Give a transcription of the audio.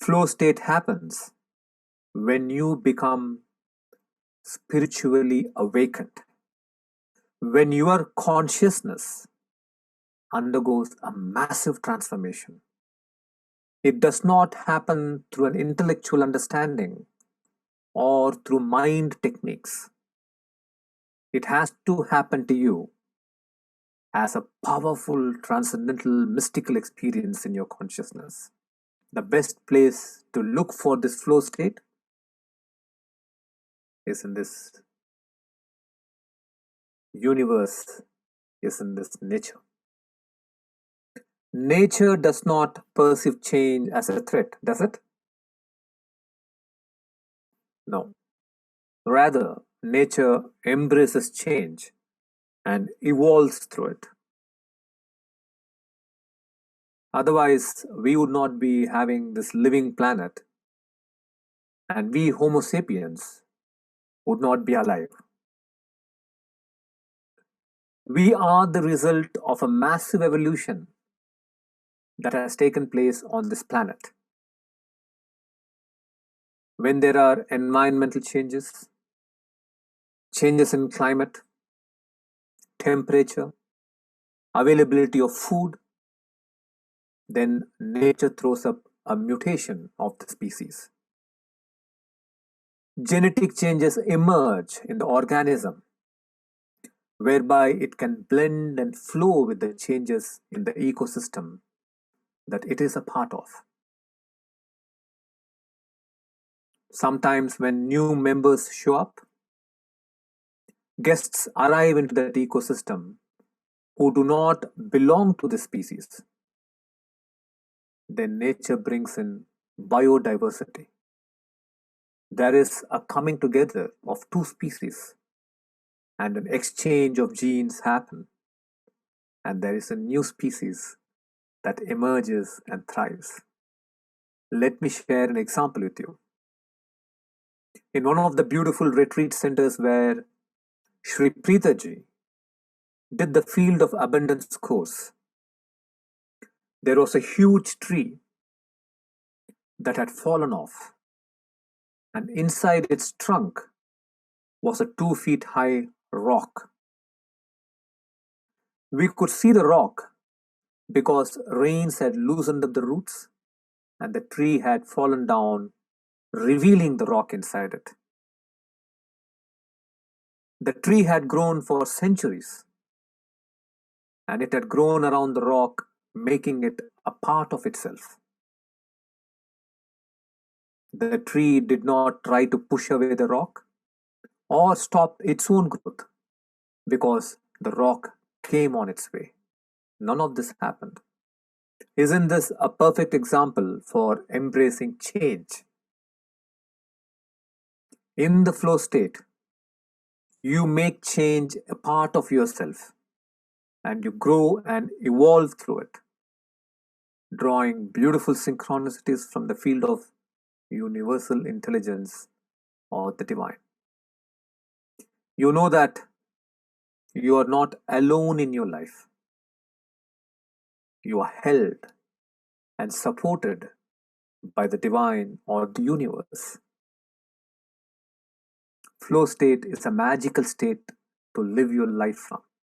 Flow state happens when you become spiritually awakened, when your consciousness undergoes a massive transformation. It does not happen through an intellectual understanding or through mind techniques. It has to happen to you as a powerful, transcendental, mystical experience in your consciousness. The best place to look for this flow state is in this universe, is in this nature. Nature does not perceive change as a threat, does it? No. Rather, nature embraces change and evolves through it. Otherwise, we would not be having this living planet, and we Homo sapiens would not be alive. We are the result of a massive evolution that has taken place on this planet. When there are environmental changes, changes in climate, temperature, availability of food, then nature throws up a mutation of the species. Genetic changes emerge in the organism, whereby it can blend and flow with the changes in the ecosystem that it is a part of. Sometimes when new members show up, guests arrive into that ecosystem who do not belong to the species, then nature brings in biodiversity. There is a coming together of two species, and an exchange of genes happen, and there is a new species that emerges and thrives. Let me share an example with you. In one of the beautiful retreat centers where Sri Preetaji did the Field of Abundance course, there was a huge tree that had fallen off, and inside its trunk was a 2 feet high rock. We could see the rock because rains had loosened up the roots and the tree had fallen down, revealing the rock inside it. The tree had grown for centuries, and it had grown around the rock, making it a part of itself. The tree did not try to push away the rock or stop its own growth because the rock came on its way. None of this happened. Isn't this a perfect example for embracing change? In the flow state, you make change a part of yourself and you grow and evolve through it, drawing beautiful synchronicities from the field of universal intelligence or the divine. You know that you are not alone in your life. You are held and supported by the divine or the universe. Flow state is a magical state to live your life from.